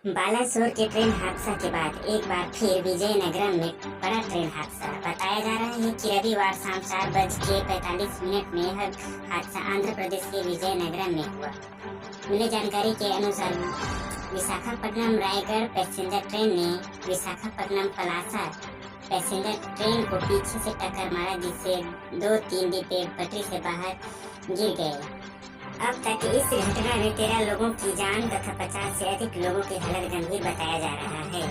बालासोर के ट्रेन हादसा के बाद एक बार फिर विजयनगरम में बड़ा ट्रेन हादसा। बताया जा रहा है कि रविवार शाम 4:45 में यह हादसा आंध्र प्रदेश के विजयनगरम में हुआ। मिली जानकारी के अनुसार विशाखापट्टनम रायगढ़ पैसेंजर ट्रेन ने विशाखापट्टनम पलासा पैसेंजर ट्रेन को पीछे से टक्कर मारा, जिससे 2-3 डिब्बे पटरी से बाहर गिर गए। अब तक इस घटना में 13 लोगों की जान तथा 50 से अधिक लोगों की हालत गंभीर बताया जा रहा है।